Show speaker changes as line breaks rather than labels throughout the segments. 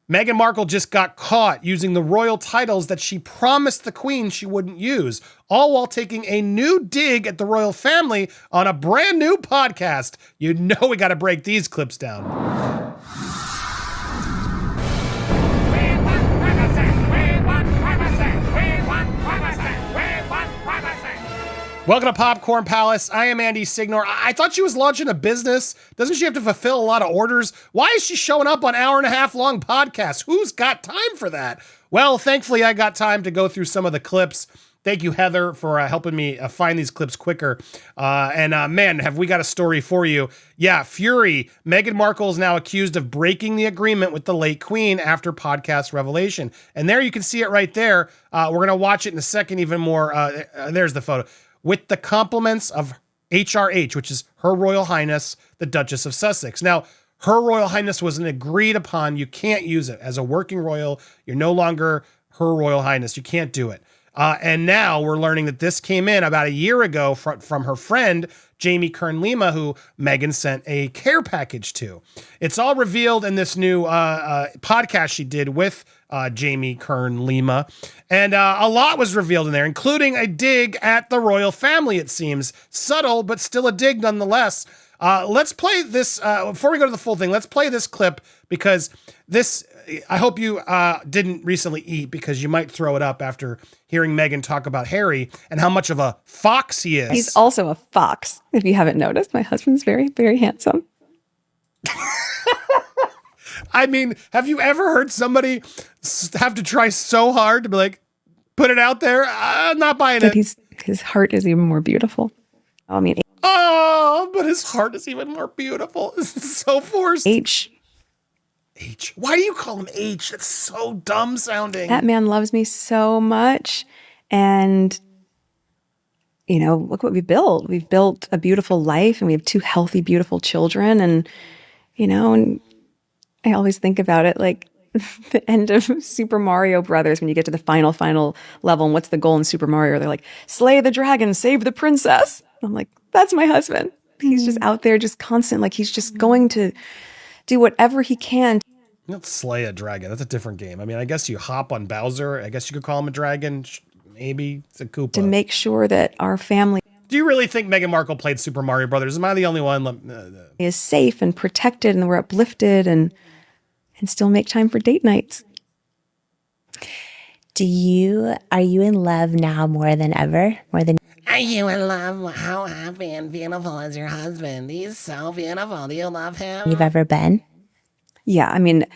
Meghan Markle just got caught using the royal titles that she promised the Queen she wouldn't use, all while taking a new dig at the royal family on a brand new podcast. You know we got to break these clips down. Welcome to Popcorn Palace. I am Andy Signor. I thought she was launching a business. Doesn't she have to fulfill a lot of orders? Why is she showing up on hour-and-a-half long podcasts? Who's got time for that? Well, thankfully, I got time to go through some of the clips. Thank you, Heather, for helping me find these clips quicker. Man, have we got a story for you. Yeah, Fury. Meghan Markle is now accused of breaking the agreement with the late Queen after podcast revelation. And there you can see it right there. We're going to watch it in a second even more. There's the photo. With the compliments of HRH, which is Her Royal Highness, the Duchess of Sussex. Now, Her Royal Highness wasn't agreed upon. You can't use it. As a working royal, you're no longer Her Royal Highness. You can't do it. And now we're learning that this came in about a year ago from her friend, Jamie Kern Lima, who Meghan sent a care package to. It's all revealed in this new podcast she did with Jamie Kern Lima. And a lot was revealed in there, including a dig at the royal family, it seems. Subtle, but still a dig nonetheless. Let's play this, before we go to the full thing, let's play this clip because this, I hope you didn't recently eat because you might throw it up after hearing Meghan talk about Harry and how much of a fox he is.
He's also a fox, if you haven't noticed. My husband's very, very handsome.
I mean, have you ever heard somebody have to try so hard to be like, put it out there? I'm not buying it.
His heart is even more beautiful. I mean,
but his heart is even more beautiful. This is so forced.
H.
Why do you call him H? That's so dumb sounding.
That man loves me so much. And, you know, look what we've built. We've built a beautiful life and we have 2 healthy, beautiful children. And, you know, and I always think about it like the end of Super Mario Brothers when you get to the final level. And what's the goal in Super Mario? They're like, slay the dragon, save the princess. I'm like, that's my husband. He's just out there just constant. Like he's just going to do whatever he can.
You don't slay a dragon. That's a different game. I mean, I guess you hop on Bowser. I guess you could call him a dragon. Maybe it's a Koopa.
To make sure that our family...
Do you really think Meghan Markle played Super Mario Brothers? Am I the only one?
...is safe and protected and we're uplifted and still make time for date nights.
Are you in love now more than ever?
Are you in love? How happy and beautiful is your husband? He's so beautiful. Do you love him?
You've ever been?
Yeah, I mean,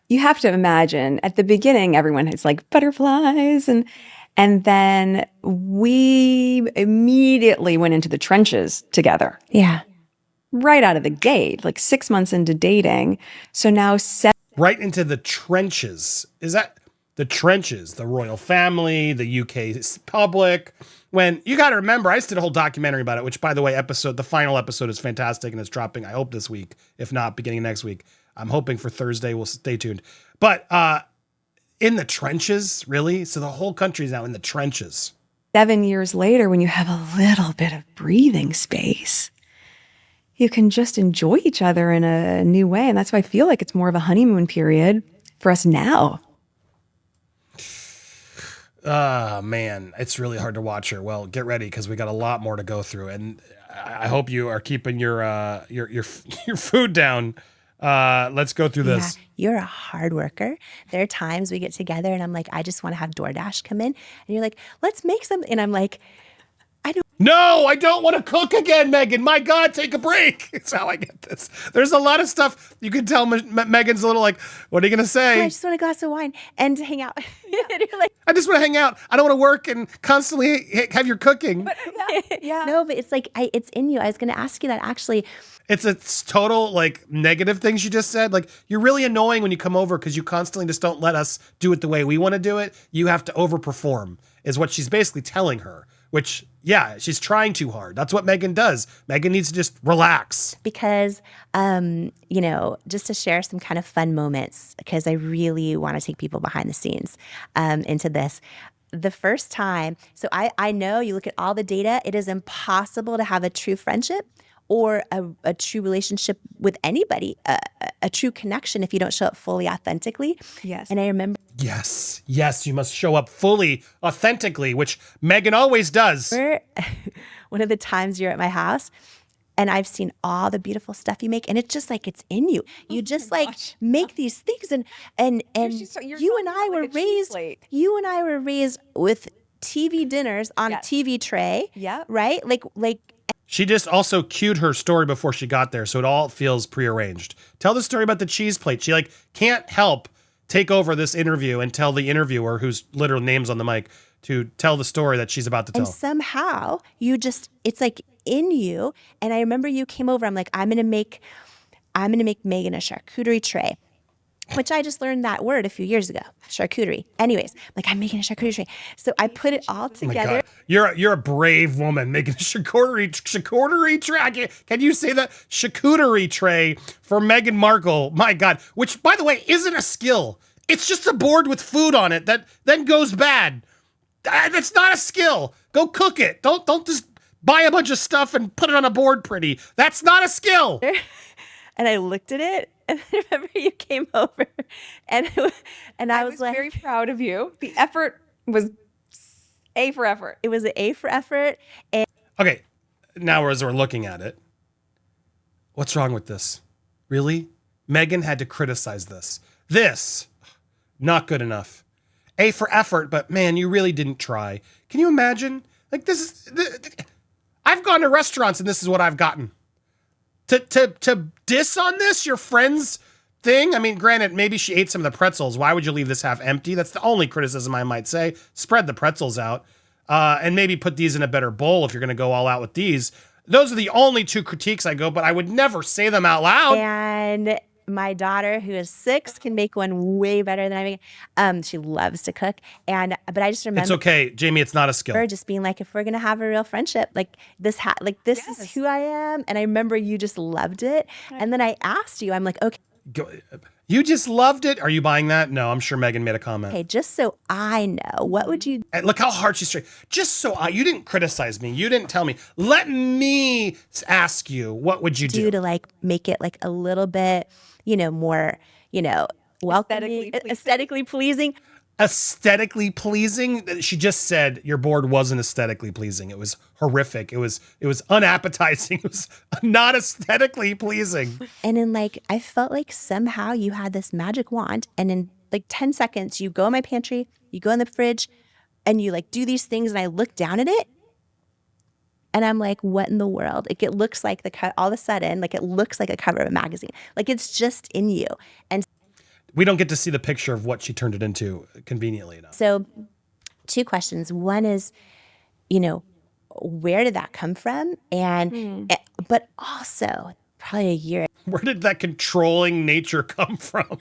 you have to imagine at the beginning, everyone has like butterflies and then we immediately went into the trenches together.
Yeah.
Right out of the gate, like 6 months into dating. So now
right into the trenches. Is that the trenches, the royal family, the UK public? When you got to remember, I just did a whole documentary about it, which by the way, the final episode is fantastic and it's dropping, I hope this week, if not beginning of next week. I'm hoping for Thursday. We'll stay tuned. But in the trenches, really? So the whole country is now in the trenches.
7 years later, when you have a little bit of breathing space, you can just enjoy each other in a new way. And that's why I feel like it's more of a honeymoon period for us now.
Man, it's really hard to watch her. Well, get ready because we got a lot more to go through. And I hope you are keeping your food down. Let's go through this.
Yeah, you're a hard worker. There are times we get together and I'm like, I just want to have DoorDash come in. And you're like, let's make some. And I'm like,
No, I don't want to cook again, Meghan. My God, take a break. It's how I get this. There's a lot of stuff you can tell Meghan's a little like, what are you going to say?
I just want a glass of wine and hang out. And you're like,
I just want to hang out. I don't want to work and constantly have your cooking.
But, yeah. No, but it's like, it's in you. I was going to ask you that actually.
It's total like negative things you just said. Like you're really annoying when you come over because you constantly just don't let us do it the way we want to do it. You have to overperform is what she's basically telling her, which yeah, she's trying too hard. That's what Meghan does. Meghan needs to just relax.
Because, you know, just to share some kind of fun moments, because I really want to take people behind the scenes into this. The first time, so I know you look at all the data, it is impossible to have a true friendship or a true relationship with anybody, a true connection if you don't show up fully authentically.
Yes.
And I remember
Yes, you must show up fully, authentically, which Meghan always does.
one of the times you're at my house and I've seen all the beautiful stuff you make, and it's just like it's in you. You just like make these things, and
you're
you and I
like
were
a cheese
raised.
plate.
You and I were raised with TV dinners on a
Yes.
TV tray.
Yep.
Right. Like
She just also cued her story before she got there, so it all feels prearranged. Tell the story about the cheese plate. She like can't help take over this interview and tell the interviewer, whose literal name's on the mic, to tell the story that she's about to
and
tell.
somehow it's like in you. And I remember you came over. I'm like, I'm gonna make Meghan a charcuterie tray, which I just learned that word a few years ago, charcuterie. Anyways, like I'm making a charcuterie tray. So I put it all
Oh my
together.
God. You're a brave woman making a charcuterie tray. Can you say that? Charcuterie tray for Meghan Markle. My God. Which, by the way, isn't a skill. It's just a board with food on it that then goes bad. That's not a skill. Go cook it. Don't just buy a bunch of stuff and put it on a board pretty. That's not a skill.
And I looked at it, and I remember you came over, and I was like,
very proud of you. The effort was A for effort.
it was an A for effort. And
Okay, now as we're looking at it, what's wrong with this? Really? Meghan had to criticize this. This, not good enough. A for effort, but man, you really didn't try. Can you imagine? Like this is, I've gone to restaurants and this is what I've gotten. To diss on this, your friend's thing? I mean, granted, maybe she ate some of the pretzels. Why would you leave this half empty? That's the only criticism I might say. Spread the pretzels out and maybe put these in a better bowl if you're going to go all out with these. Those are the only two critiques I go, but I would never say them out loud.
And my daughter, who is 6, can make one way better than I make. She loves to cook, but I just remember
It's okay, Jamie. It's not a skill.
her just being like, if we're gonna have a real friendship, like this, this is who I am. And I remember you just loved it. And then I asked you, I'm like, okay,
You just loved it. Are you buying that? No, I'm sure Meghan made a comment.
just so I know, what would you
And look how hard she's straight. Just so you didn't criticize me. You didn't tell me. Let me ask you, what would you
do to like make it like a little bit, more, welcoming, aesthetically pleasing?
Aesthetically pleasing? She just said your board wasn't aesthetically pleasing. It was horrific. It was unappetizing. It was not aesthetically pleasing.
And in I felt like somehow you had this magic wand, and in 10 seconds, you go in my pantry, you go in the fridge, and you do these things, and I look down at it, and I'm like, what in the world? It looks like all of a sudden, it looks like a cover of a magazine. It's just in you. And
We don't get to see the picture of what she turned it into, conveniently enough.
so 2 questions. One is, where did that come from? And, but also probably a year
Where did that controlling nature come from?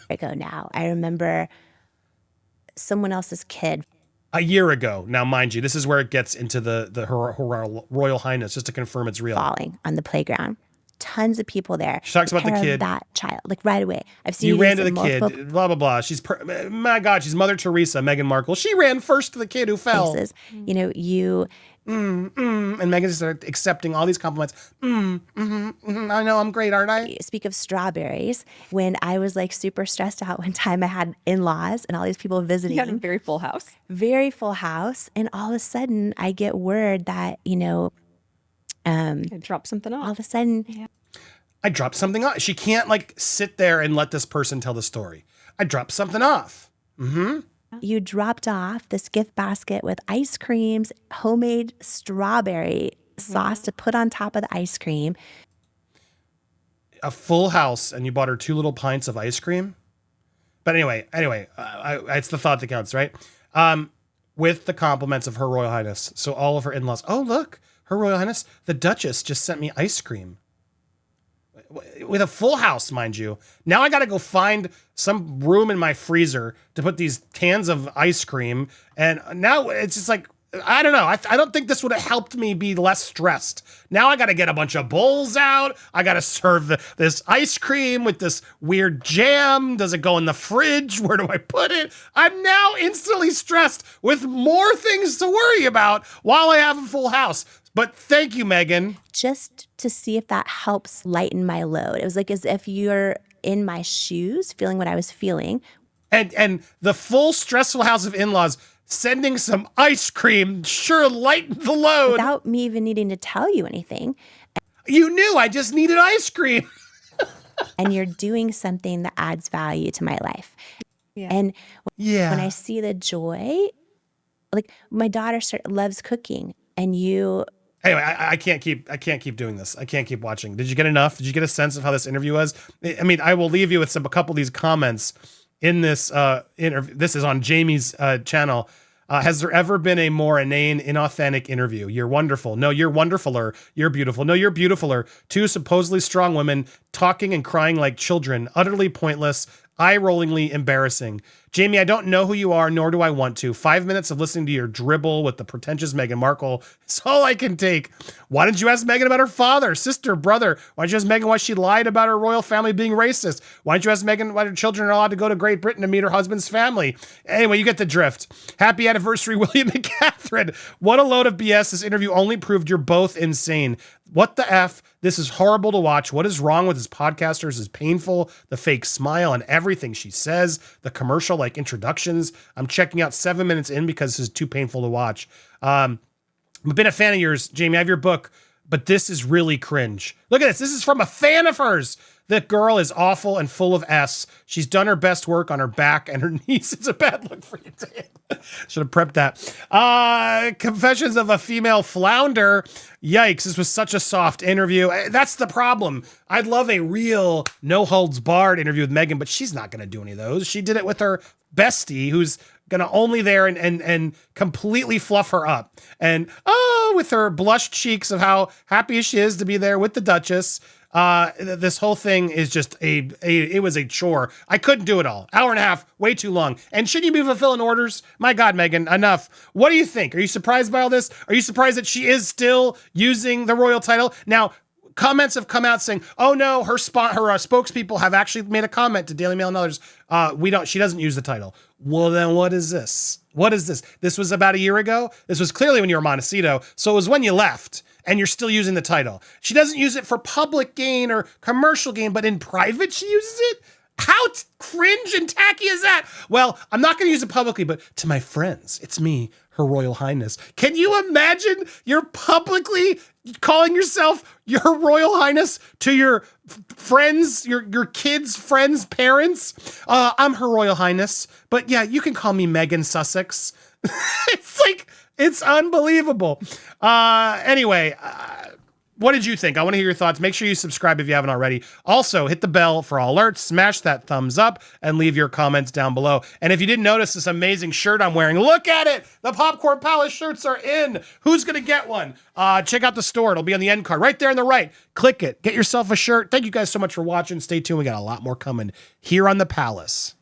ago now, I remember someone else's kid
A year ago. Now, mind you, this is where it gets into her Royal Highness, just to confirm it's real.
falling on the playground. Tons of people there.
She talks about the
Care of
kid.
that child, right away. I've seen
You ran to
this
the
in multiple
kid, blah, blah, blah. My God, she's Mother Teresa, Meghan Markle. She ran first to the kid who fell.
places. You
And Meghan started accepting all these compliments. I know, I'm great, aren't I?
speak of strawberries. When I was super stressed out one time, I had in-laws and all these people visiting.
You had a very full house.
Very full house, and all of a sudden I get word that
I dropped something
all
off.
of a sudden
I dropped something off. She can't sit there and let this person tell the story. I dropped something off.
you dropped off this gift basket with ice creams, homemade strawberry sauce to put on top of the ice cream.
A full house, and you bought her 2 little pints of ice cream. But anyway, it's the thought that counts, right? With the compliments of Her Royal Highness. So all of her in-laws, oh, look, Her Royal Highness, the Duchess just sent me ice cream. With a full house, mind you. Now I got to go find some room in my freezer to put these cans of ice cream. And now it's just I don't know. I don't think this would have helped me be less stressed. Now I got to get a bunch of bowls out. I got to serve this ice cream with this weird jam. Does it go in the fridge? Where do I put it? I'm now instantly stressed with more things to worry about while I have a full house. But thank you, Meghan.
just to see if that helps lighten my load. It was like as if you're in my shoes, feeling what I was feeling.
And the full stressful house of in-laws sending some ice cream sure lightened the load.
Without me even needing to tell you anything.
You knew I just needed ice cream.
And you're doing something that adds value to my life.
Yeah.
And
Yeah.
when I see the joy, like my daughter loves cooking, and you.
Anyway, I can't keep doing this. I can't keep watching. Did you get enough? Did you get a sense of how this interview was? I mean, I will leave you with a couple of these comments in this interview. This is on Jamie's channel. Has there ever been a more inane, inauthentic interview? You're wonderful. No, you're wonderfuler. You're beautiful. No, you're beautifuler. Two supposedly strong women talking and crying like children. Utterly pointless. Eye-rollingly embarrassing. Jamie, I don't know who you are, nor do I want to. 5 minutes of listening to your dribble with the pretentious Meghan Markle is all I can take. Why didn't you ask Meghan about her father, sister, brother? Why didn't you ask Meghan why she lied about her royal family being racist? Why didn't you ask Meghan why her children are allowed to go to Great Britain to meet her husband's family? Anyway, you get the drift. Happy anniversary, William and Catherine. What a load of BS. This interview only proved you're both insane. What the F? This is horrible to watch. What is wrong with this podcaster? This is painful. The fake smile and everything she says. The commercial like introductions. I'm checking out 7 minutes in because this is too painful to watch. I've been a fan of yours, Jamie. I have your book, but this is really cringe. Look at this. This is from a fan of hers. The girl is awful and full of S. She's done her best work on her back and her knees. It's a bad look for you, Dan. Should have prepped that. Confessions of a Female Flounder. Yikes, this was such a soft interview. That's the problem. I'd love a real no-holds-barred interview with Meghan, but she's not going to do any of those. She did it with her bestie, who's going to only there and completely fluff her up. And, with her blushed cheeks of how happy she is to be there with the Duchess. This whole thing is just it was a chore. I couldn't do it all. Hour and a half, way too long. And shouldn't you be fulfilling orders? My God, Meghan, enough. What do you think? Are you surprised by all this? Are you surprised that she is still using the royal title? Now, comments have come out saying, "Oh no, her spokespeople have actually made a comment to Daily Mail and others. She doesn't use the title." Well, then what is this? What is this? This was about a year ago. This was clearly when you were Montecito. So it was when you left and you're still using the title. She doesn't use it for public gain or commercial gain, but in private she uses it. How cringe and tacky is that? Well, I'm not going to use it publicly, but to my friends, it's me, Her Royal Highness. Can you imagine you're publicly calling yourself Your Royal Highness to your friends, your kids' friends' parents? I'm Her Royal Highness, but yeah, you can call me Meghan Sussex. It's unbelievable. Anyway, what did you think? I want to hear your thoughts. Make sure you subscribe if you haven't already. Also, hit the bell for all alerts, smash that thumbs up, and leave your comments down below. And if you didn't notice this amazing shirt I'm wearing, look at it. The Popcorn Palace shirts are in. Who's going to get one? Check out the store. It'll be on the end card right there on the right. Click it. Get yourself a shirt. Thank you guys so much for watching. Stay tuned. We got a lot more coming here on the Palace.